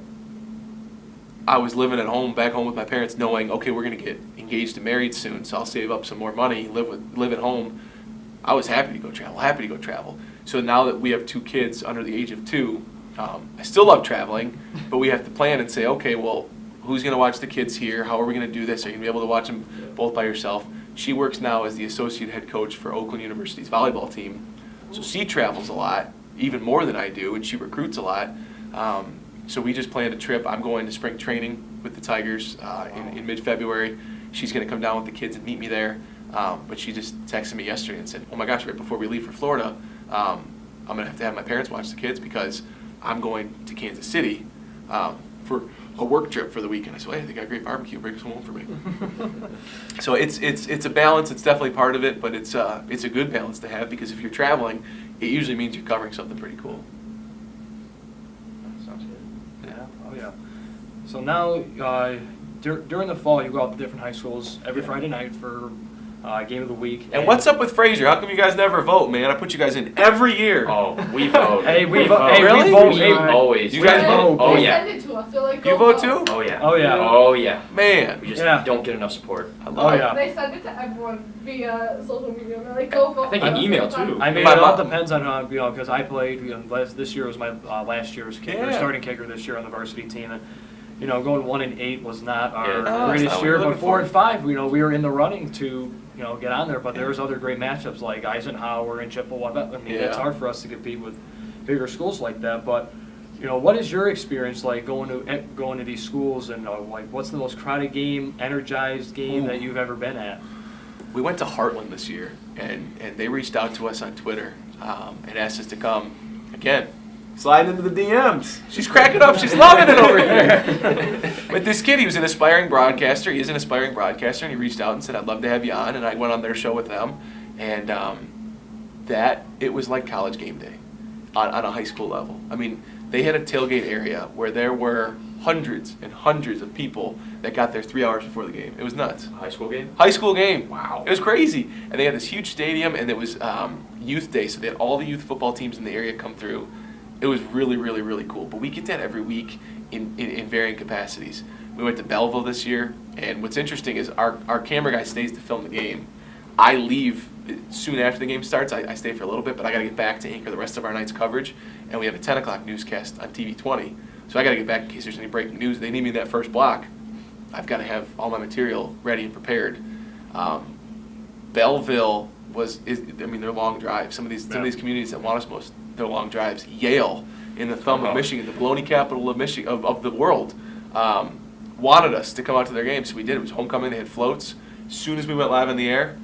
I was living at home, back home with my parents, knowing, okay, we're going to get engaged and married soon, so I'll save up some more money, live at home. I was happy to go travel. So now that we have 2 kids under the age of 2, I still love traveling, but we have to plan and say, okay, well, who's going to watch the kids here? How are we going to do this? Are you going to be able to watch them both by yourself? She works now as the associate head coach for Oakland University's volleyball team. So she travels a lot, even more than I do, and she recruits a lot. So we just planned a trip. I'm going to spring training with the Tigers in mid-February. She's going to come down with the kids and meet me there. But she just texted me yesterday and said, oh my gosh, right before we leave for Florida, I'm going to have my parents watch the kids because I'm going to Kansas City for a work trip for the weekend. I said, hey, they got great barbecue. Bring some home for me. So it's a balance. It's definitely part of it, but it's a good balance to have because if you're traveling, it usually means you're covering something pretty cool. That sounds good. Yeah. Oh yeah. So now during the fall, you go out to different high schools every Friday night for game of the week. And what's up with Fraser? How come you guys never vote, man? I put you guys in every year. Oh, we vote. Hey, we vote. vote. Hey, Really? we vote. We Hey, always. You guys vote? Oh They yeah. send it to us. They're like, You go vote too? Oh yeah. Oh yeah. Oh yeah. Man, We just Yeah. don't get enough support. I Oh love it. yeah. They send it to everyone via social media. They're like, go vote. I think for an us. email, It's too. fine. I mean, My it all mom- depends on because I played. This year was my last year's kicker, Yeah. starting kicker this year on the varsity team, and going 1-8 was not our Yeah. No, it's not greatest what year. you're But looking 4 for. and 5, we were in the running to get on there. But there was other great matchups like Eisenhower and Chippewa. I mean, it's Yeah. hard for us to compete with bigger schools like that. But what is your experience like going to these schools and like what's the most crowded game, energized game Ooh. that you've ever been at? We went to Heartland this year, and they reached out to us on Twitter and asked us to come again. Slide into the DMs. She's cracking up. She's loving it over here. But this kid, he was an aspiring broadcaster. He is an aspiring broadcaster, and he reached out and said, I'd love to have you on. And I went on their show with them. And it was like college game day on a high school level. I mean, they had a tailgate area where there were hundreds and hundreds of people that got there 3 hours before the game. It was nuts. High school game. High school game. Wow. It was crazy. And they had this huge stadium, and it was youth day, so they had all the youth football teams in the area come through. It was really, really, really cool. But we get that every week in varying capacities. We went to Belleville this year, and what's interesting is our camera guy stays to film the game. I leave soon after the game starts. I stay for a little bit, but I got to get back to anchor the rest of our night's coverage, and we have a 10 o'clock newscast on TV 20. So I got to get back in case there's any breaking news. They need me in that first block. I've got to have all my material ready and prepared. Belleville they're long drives. Some of these communities that want us most, they're long drives. Yale, in the thumb of Michigan, the baloney capital of Michigan of the world, wanted us to come out to their game, so we did. It was homecoming. They had floats. As soon as we went live in the air,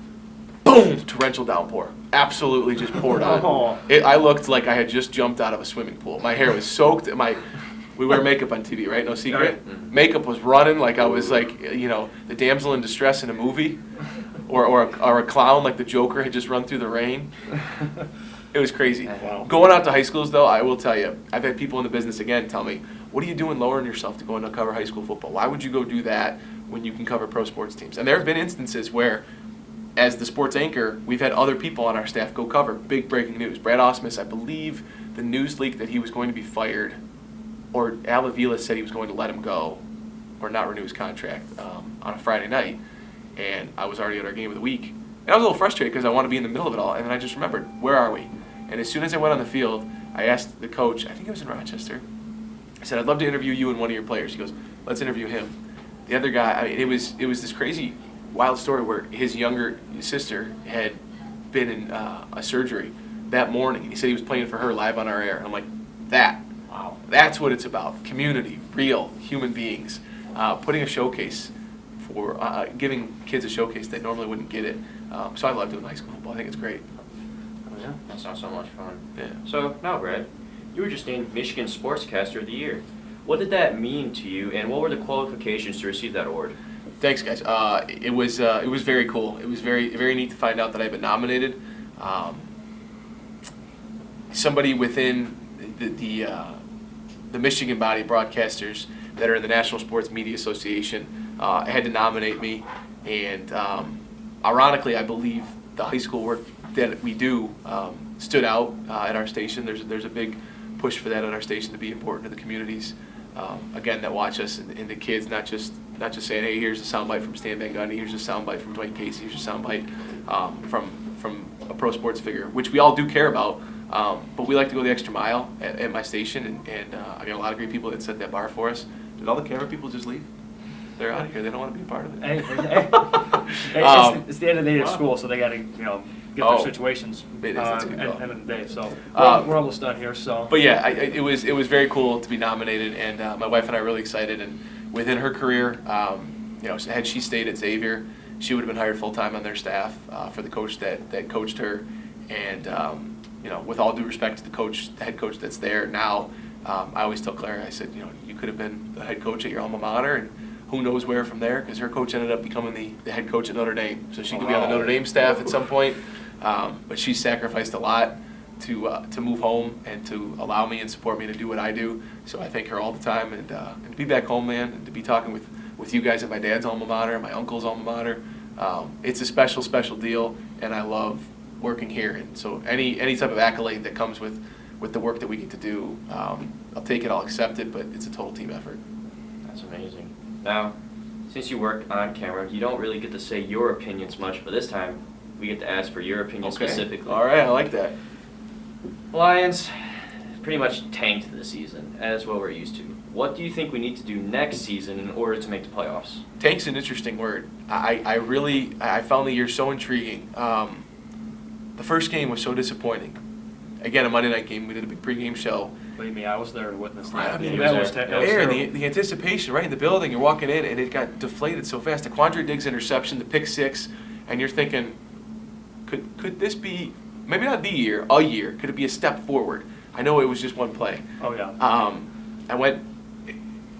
boom, torrential downpour. Absolutely just poured on. I looked like I had just jumped out of a swimming pool. My hair was soaked. We wear makeup on TV, right? No secret. Makeup was running like I was like, the damsel in distress in a movie, or a clown like the Joker had just run through the rain. It was crazy. Wow. Going out to high schools, though, I will tell you, I've had people in the business again tell me, what are you doing lowering yourself to go in to cover high school football? Why would you go do that when you can cover pro sports teams? And there have been instances where, as the sports anchor, we've had other people on our staff go cover big breaking news. Brad Osmus, I believe the news leaked that he was going to be fired, or Al Avila said he was going to let him go or not renew his contract on a Friday night. And I was already at our game of the week. And I was a little frustrated because I want to be in the middle of it all. And then I just remembered, where are we? And as soon as I went on the field, I asked the coach, I think it was in Rochester, I said, I'd love to interview you and one of your players. He goes, let's interview him. The other guy, it was this crazy, wild story where his younger sister had been in a surgery that morning. He said he was playing for her live on our air. I'm like, wow, that's what it's about. Community, real human beings, putting a showcase for giving kids a showcase that normally wouldn't get it. So I love doing high school football. I think it's great. Yeah, that sounds so much fun. Yeah. So now, Brad, you were just named Michigan Sportscaster of the Year. What did that mean to you, and what were the qualifications to receive that award? Thanks, guys. It was very cool. It was very, very neat to find out that I've been nominated. somebody within the Michigan body of broadcasters that are in the National Sports Media Association had to nominate me, and ironically, I believe the high school work that we do stood out at our station. There's a big push for that at our station to be important to the communities, again, that watch us, and the kids, not just saying, hey, here's a soundbite from Stan Van Gundy, here's a soundbite from Dwayne Casey, here's a soundbite from a pro sports figure, which we all do care about, but we like to go the extra mile at my station, and I got a lot of great people that set that bar for us. Did all the camera people just leave? They're out of here. They don't want to be a part of it. Hey, it's the end of the day of school, so they got to get their situations That's a good call. end of the day. So we're almost done here. So. But yeah, it was very cool to be nominated, and my wife and I are really excited. And within her career, had she stayed at Xavier, she would have been hired full time on their staff for the coach that coached her. And with all due respect to the head coach that's there now, I always tell Claire, I said, you could have been the head coach at your alma mater, and who knows where from there, because her coach ended up becoming the head coach at Notre Dame. So she could be on the Notre Dame staff at some point, but she sacrificed a lot to move home and to allow me and support me to do what I do. So I thank her all the time, and to be back home, man, and to be talking with you guys at my dad's alma mater and my uncle's alma mater. It's a special, special deal, and I love working here. And so any type of accolade that comes with the work that we get to do, I'll take it, I'll accept it, but it's a total team effort. That's amazing. Now, since you work on camera, you don't really get to say your opinions much, but this time we get to ask for your opinion specifically. All right, I like that. Lions pretty much tanked this season, as what we're used to. What do you think we need to do next season in order to make the playoffs? Tank's an interesting word. I found the year so intriguing. The first game was so disappointing. Again, a Monday night game, we did a big pregame show. Believe me, I was there to witness that. I mean, that was the anticipation, right in the building, you're walking in, and it got deflated so fast. The Quandre Diggs interception, the pick six, and you're thinking, could this be, maybe not the year, a year, could it be a step forward? I know it was just one play. Oh, yeah.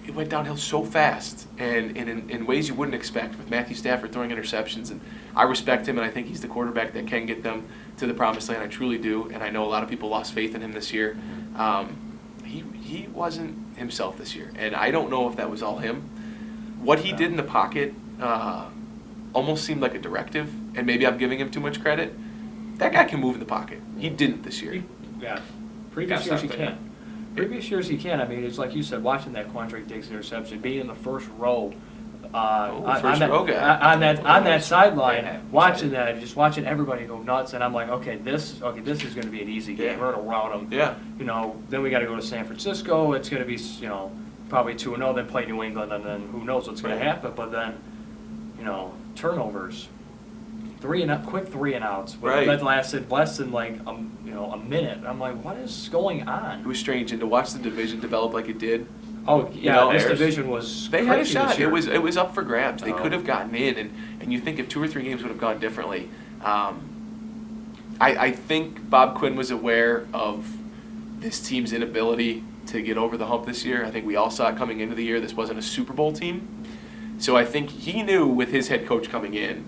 It went downhill so fast, and in ways you wouldn't expect, with Matthew Stafford throwing interceptions. And I respect him, and I think he's the quarterback that can get them to the promised land. I truly do, and I know a lot of people lost faith in him this year. He wasn't himself this year, and I don't know if that was all him. What he did in the pocket almost seemed like a directive, and maybe I'm giving him too much credit. That guy can move in the pocket. He didn't this year. Yeah. Previous years he can. Previous years he can. I mean, it's like you said, watching that Quandre Diggs interception, being in the first row, on that sideline, watching that, just watching everybody go nuts, and I'm like, okay, this is going to be an easy game. We're going to rout them. Yeah. Then we got to go to San Francisco. It's going to be, probably 2-0. Then play New England, and then who knows what's going to happen. But then, turnovers, quick 3 and outs. That lasted less than like a minute. I'm like, what is going on? It was strange, and to watch the division develop like it did. Oh yeah, this division was. They had a shot. It was up for grabs. They could have gotten in, and you think if 2 or 3 games would have gone differently. I think Bob Quinn was aware of this team's inability to get over the hump this year. I think we all saw it coming into the year. This wasn't a Super Bowl team, so I think he knew with his head coach coming in,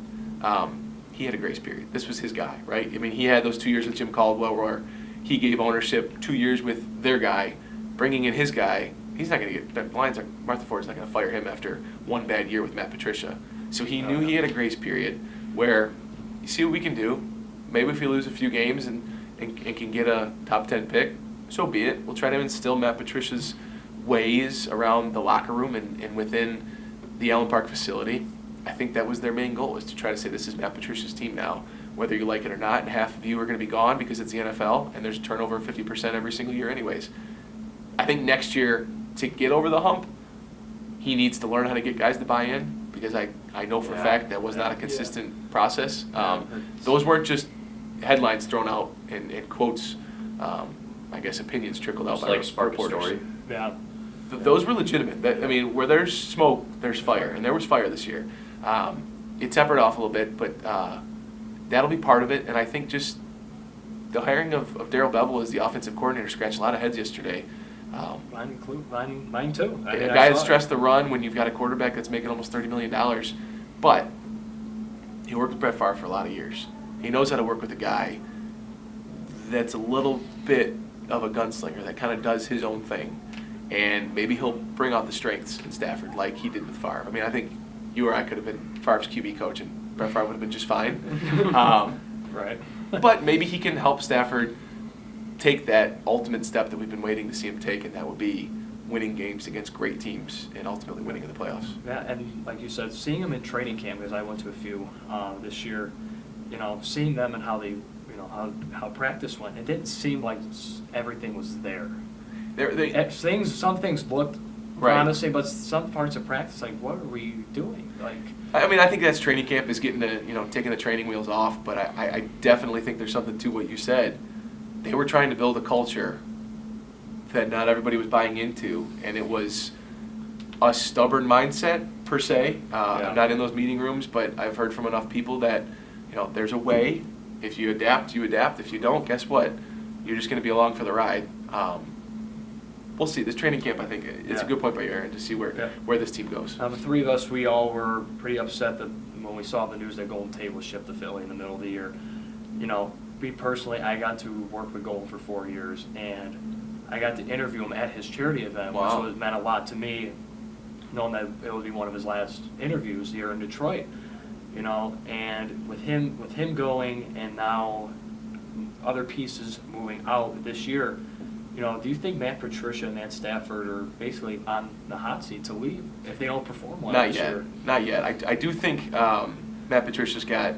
he had a grace period. This was his guy, right? I mean, he had those 2 years with Jim Caldwell where he gave ownership, 2 years with their guy, bringing in his guy. He's not going to get, Martha Ford's not going to fire him after one bad year with Matt Patricia. So he knew he had a grace period where, you see what we can do. Maybe if we lose a few games and can get a top 10 pick, so be it. We'll try to instill Matt Patricia's ways around the locker room and within the Allen Park facility. I think that was their main goal, was to try to say this is Matt Patricia's team now, whether you like it or not, and half of you are going to be gone because it's the NFL, and there's a turnover of 50% every single year anyways. I think next year, to get over the hump, he needs to learn how to get guys to buy in, because I know for a fact that was not a consistent process. Those weren't just headlines thrown out and quotes, I guess opinions trickled out by like Spark reporters. Story. Yeah. Those were legitimate. Where there's smoke, there's fire, and there was fire this year. It tempered off a little bit, but that'll be part of it, and I think just the hiring of Darrell Bevell as the offensive coordinator scratched a lot of heads yesterday. Mine too. A guy that stressed the run when you've got a quarterback that's making almost $30 million, but he worked with Brett Favre for a lot of years. He knows how to work with a guy that's a little bit of a gunslinger that kind of does his own thing. And maybe he'll bring out the strengths in Stafford like he did with Favre. I mean, I think you or I could have been Favre's QB coach, and Brett Favre would have been just fine. Right. But maybe he can help Stafford take that ultimate step that we've been waiting to see him take, and that would be winning games against great teams and ultimately winning in the playoffs. Yeah, and like you said, seeing them in training camp, because I went to a few this year, seeing them and how they, how practice went, it didn't seem like everything was there. Some things looked right, honestly, but some parts of practice, like, what are we doing? Like, I mean, I think that's training camp is getting the, taking the training wheels off, but I definitely think there's something to what you said. They were trying to build a culture that not everybody was buying into, and it was a stubborn mindset per se. I'm not in those meeting rooms, but I've heard from enough people that, there's a way. If you adapt, you adapt. If you don't, guess what? You're just going to be along for the ride. We'll see. This training camp, I think, it's a good point by you, Aaron, to see where this team goes. The three of us, we all were pretty upset that when we saw the news that Golden Tate was shipped to Philly in the middle of the year. Me personally, I got to work with Golden for 4 years, and I got to interview him at his charity event, which meant a lot to me, knowing that it would be one of his last interviews here in Detroit. And with him going, and now other pieces moving out this year, do you think Matt Patricia and Matt Stafford are basically on the hot seat to leave if they don't perform well this year? Not yet. I do think Matt Patricia's got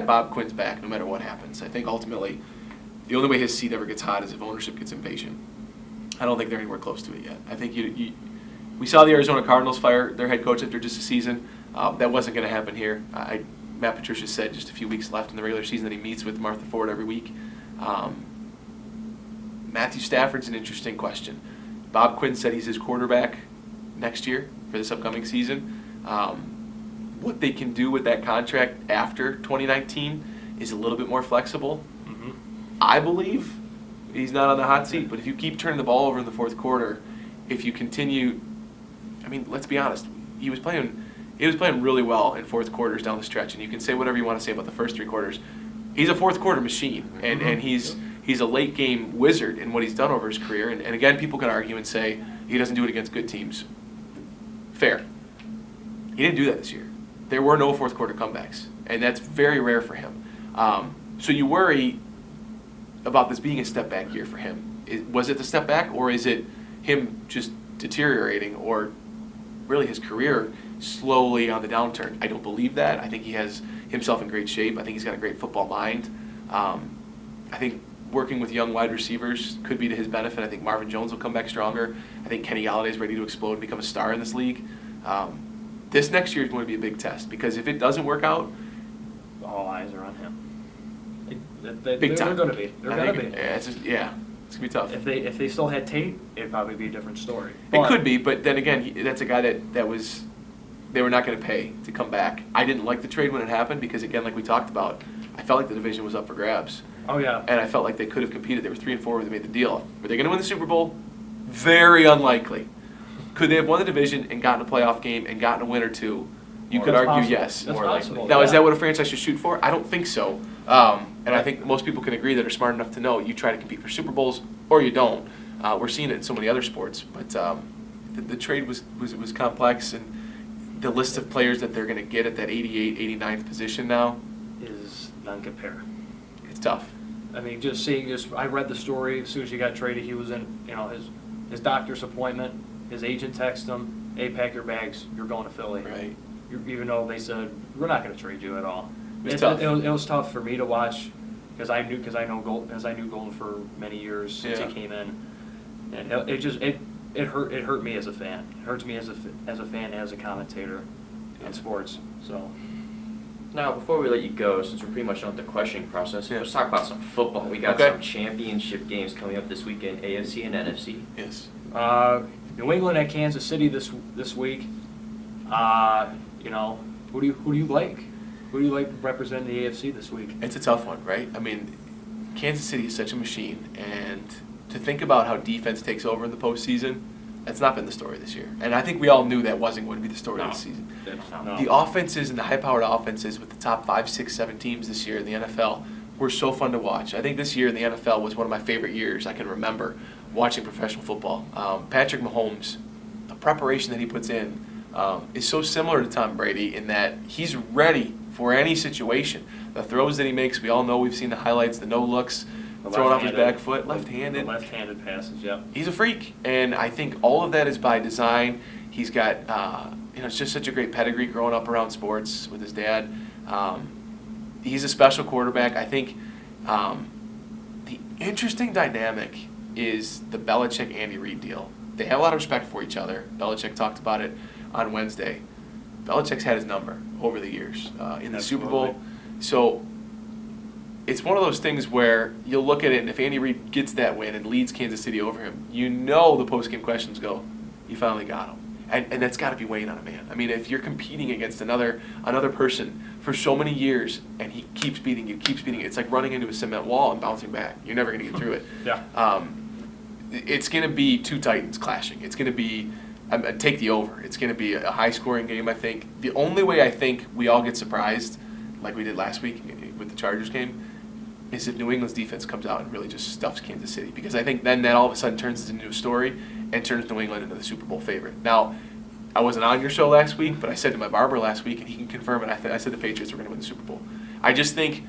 Bob Quinn's back no matter what happens. I think ultimately the only way his seat ever gets hot is if ownership gets impatient. I don't think they're anywhere close to it yet. I think we saw the Arizona Cardinals fire their head coach after just a season. That wasn't going to happen here. Matt Patricia said just a few weeks left in the regular season that he meets with Martha Ford every week. Matthew Stafford's an interesting question. Bob Quinn said he's his quarterback next year for this upcoming season. What they can do with that contract after 2019 is a little bit more flexible. Mm-hmm. I believe he's not on the hot seat, but if you keep turning the ball over in the fourth quarter, if you continue, I mean, let's be honest, he was playing really well in fourth quarters down the stretch, and you can say whatever you want to say about the first three quarters. He's a fourth quarter machine, and he's a late game wizard in what he's done over his career. And again, people can argue and say he doesn't do it against good teams. Fair. He didn't do that this year. There were no fourth quarter comebacks, and that's very rare for him. So you worry about this being a step back year for him. Was it the step back, or is it him just deteriorating, or really his career slowly on the downturn? I don't believe that. I think he has himself in great shape. I think he's got a great football mind. I think working with young wide receivers could be to his benefit. I think Marvin Jones will come back stronger. I think Kenny Galladay is ready to explode and become a star in this league. This next year is going to be a big test, because if it doesn't work out, all eyes are on him. Big time. They're going to be. They're going to be. Yeah, it's going to be tough. If they still had Tate, it'd probably be a different story. It could be, but then again, that's a guy that was they were not going to pay to come back. I didn't like the trade when it happened because, again, like we talked about, I felt like the division was up for grabs. Oh, yeah. And I felt like they could have competed. They were 3-4 when they made the deal. Were they going to win the Super Bowl? Very unlikely. Could they have won the division and gotten a playoff game and gotten a win or two? You could argue possible. yes. That's possible. Now, is that what a franchise should shoot for? I don't think so. And I think most people can agree that are smart enough to know you try to compete for Super Bowls or you don't. We're seeing it in so many other sports. But the trade was complex, and the list of players that they're going to get at that 88th, 89th position now is non-compare. It's tough. I mean, just seeing this, I read the story as soon as he got traded. He was in, his doctor's appointment. His agent texted him, "Hey, pack your bags. You're going to Philly." Right. Even though they said we're not going to trade you at all. It's tough. It was tough for me to watch because I knew Golden for many years since he came in, and it hurt me as a fan. It hurts me as a fan, as a commentator in sports. So. Now, before we let you go, since we're pretty much done with the questioning process, let's talk about some football. We got some championship games coming up this weekend, AFC and NFC. Yes. New England at Kansas City this week. Who do you like? Who do you like representing the AFC this week? It's a tough one, right? I mean, Kansas City is such a machine, and to think about how defense takes over in the postseason, that's not been the story this year. And I think we all knew that wasn't going to be the story this season. No. The offenses and the high-powered offenses with the top 5, 6, 7 teams this year in the NFL were so fun to watch. I think this year in the NFL was one of my favorite years I can remember watching professional football. Patrick Mahomes, the preparation that he puts in is so similar to Tom Brady in that he's ready for any situation. The throws that he makes, we all know, we've seen the highlights, the no-looks, throwing off his back foot, left-handed. The left-handed passes, yep. He's a freak, and I think all of that is by design. He's got, it's just such a great pedigree growing up around sports with his dad. He's a special quarterback. I think the interesting dynamic is the Belichick-Andy Reid deal. They have a lot of respect for each other. Belichick talked about it on Wednesday. Belichick's had his number over the years in the Super Bowl. So it's one of those things where you'll look at it, and if Andy Reid gets that win and leads Kansas City over him, the post-game questions go, you finally got him. And that's got to be weighing on a man. I mean, if you're competing against another person for so many years and he keeps beating you, it's like running into a cement wall and bouncing back. You're never going to get through it. Yeah. It's going to be two titans clashing. It's going to be, take the over. It's going to be a high-scoring game, I think. The only way I think we all get surprised, like we did last week with the Chargers game, is if New England's defense comes out and really just stuffs Kansas City. Because I think then that all of a sudden turns into a story and turns New England into the Super Bowl favorite. Now, I wasn't on your show last week, but I said to my barber last week, and he can confirm it, I said the Patriots were going to win the Super Bowl. I just think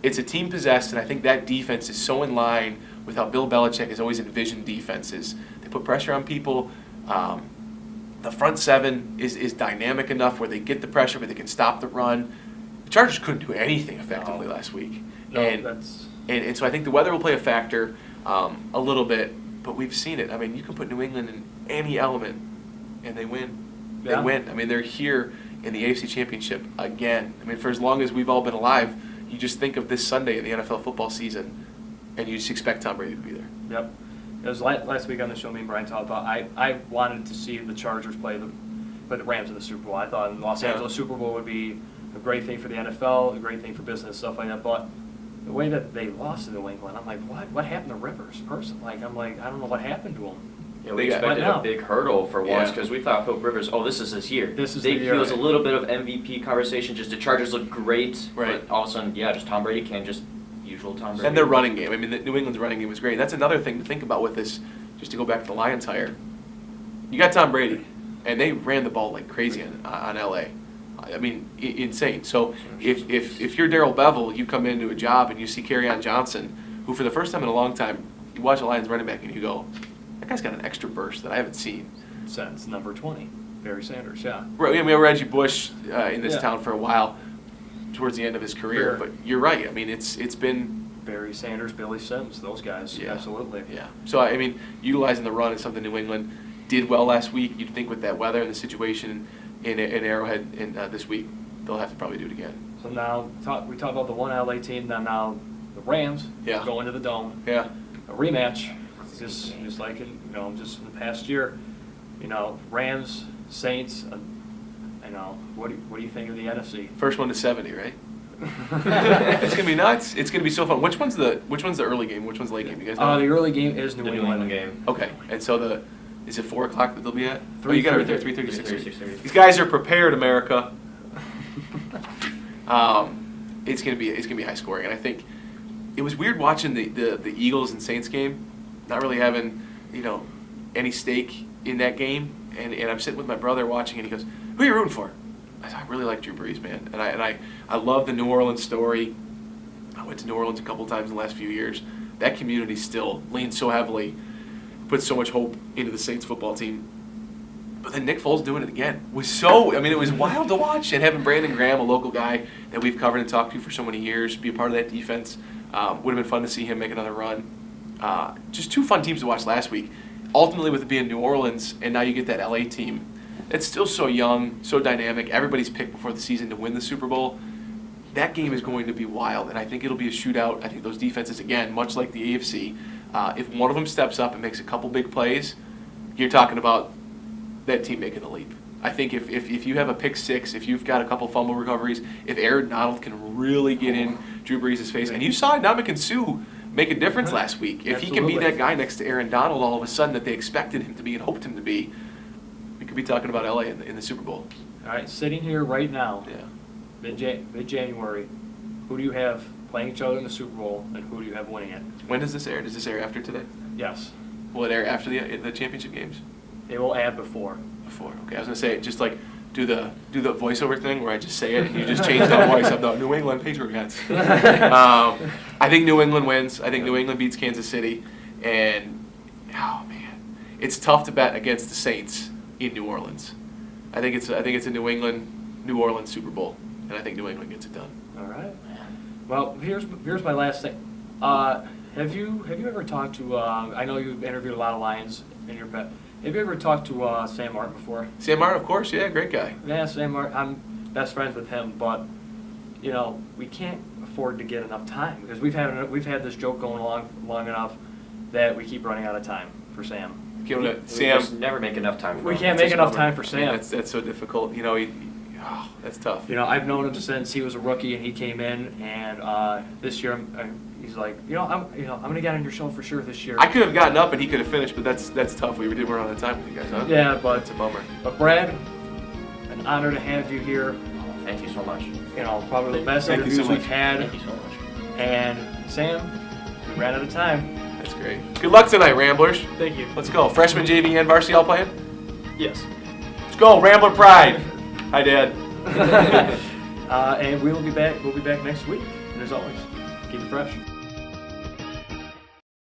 it's a team possessed, and I think that defense is so in line with how Bill Belichick has always envisioned defenses. They put pressure on people. The front seven is dynamic enough where they get the pressure, but they can stop the run. The Chargers couldn't do anything effectively last week. And so I think the weather will play a factor a little bit, but we've seen it. I mean, you can put New England in any element, and they win. Yeah. They win. I mean, they're here in the AFC Championship again. I mean, for as long as we've all been alive, you just think of this Sunday in the NFL football season, and you just expect Tom Brady to be there. Yep. It was last week on the show, me and Brian talked about, I wanted to see the Chargers play the Rams in the Super Bowl. I thought the Los Angeles Super Bowl would be a great thing for the NFL, a great thing for business, stuff like that, but the way that they lost to New England, I'm like, what happened to Rivers? I don't know what happened to him. Yeah, we expected a big hurdle for once because we thought Philip Rivers, this is his year. He was a little bit of MVP conversation. Just the Chargers look great, but all of a sudden, just Tom Brady came, just usual Tom Brady. And their running game. I mean, New England's running game was great. That's another thing to think about with this. Just to go back to the Lions hire, you got Tom Brady, and they ran the ball like crazy on LA. I mean, insane. So if you're Darrell Bevell, you come into a job and you see Kerryon Johnson, who for the first time in a long time, you watch a Lions running back and you go, that guy's got an extra burst that I haven't seen Since number 20, Barry Sanders, yeah. Right, we had Reggie Bush in this town for a while, towards the end of his career. But you're right. I mean, it's been Barry Sanders, Billy Sims, those guys. Yeah. Absolutely. Yeah. So I mean, utilizing the run is something New England did well last week. You'd think with that weather and the situation in Arrowhead this week, they'll have to probably do it again. So now we talked about the one LA team. Now the Rams go into the Dome. Yeah. A rematch, just like just in the past year. Rams, Saints. What do you think of the NFC? First one to 70, right? It's gonna be nuts. It's gonna be so fun. Which one's the early game? Which one's the late game? You guys know? The early game is New England game. Okay, and so is it 4 o'clock that they'll be at? 3:30. You got it right there. 3:30, 6:30. These guys are prepared, America. It's gonna be high scoring, and I think it was weird watching the Eagles and Saints game, not really having any stake in that game, and I'm sitting with my brother watching, and he goes, "Who are you rooting for?" I said, "I really like Drew Brees, man," and I love the New Orleans story. I went to New Orleans a couple times in the last few years. That community still leans so heavily, puts so much hope into the Saints football team. But then Nick Foles doing it again it was wild to watch. And having Brandon Graham, a local guy that we've covered and talked to for so many years, be a part of that defense, would have been fun to see him make another run. Just two fun teams to watch last week. Ultimately, with it being New Orleans, and now you get that LA team. It's still so young, so dynamic. Everybody's picked before the season to win the Super Bowl. That game is going to be wild, and I think it'll be a shootout. I think those defenses, again, much like the AFC, if one of them steps up and makes a couple big plays, you're talking about that team making a leap. I think if you have a pick six, if you've got a couple fumble recoveries, if Aaron Donald can really get in Drew Brees' face, and you saw Ndamukong Suh make a difference last week. If he can be that guy next to Aaron Donald all of a sudden that they expected him to be and hoped him to be, we could be talking about LA in the Super Bowl. All right, sitting here right now, mid-January, who do you have playing each other in the Super Bowl, and who do you have winning it? When does this air? Does this air after today? Yes. Will it air after the championship games? It will add before. Before. Okay, I was gonna say just like do the voiceover thing where I just say it and you just change that voice of the New England Patriots. I think New England wins. I think New England beats Kansas City, and oh man, it's tough to bet against the Saints in New Orleans. I think it's a New Orleans Super Bowl, and I think New England gets it done. All right. Well, here's my last thing. Have you ever talked to? I know you've interviewed a lot of Lions in your bet. Have you ever talked to Sam Martin before? Sam Martin, of course, yeah, great guy. Yeah, Sam Martin. I'm best friends with him, but you know we can't afford to get enough time because we've had this joke going long enough that we keep running out of time for Sam. We just never make enough time for him. We can't make enough time for Sam. I mean, that's so difficult. You know, that's tough. You know, I've known him since he was a rookie and he came in, and this year he's like, I'm gonna get on your show for sure this year. I could have gotten up and he could have finished, but that's tough. We did run out of time with you guys, huh? Yeah, but it's a bummer. But Brad, an honor to have you here. Thank you so much. You know, probably the best Thank you interviews so much. we've had. Thank you so much. And Sam, we ran out of time. That's great. Good luck tonight, Ramblers. Thank you. Let's go. Freshman, JV, and varsity all playing? Yes. Let's go, Rambler Pride. Hi, Dad. And we'll be back next week. And as always, keep it fresh.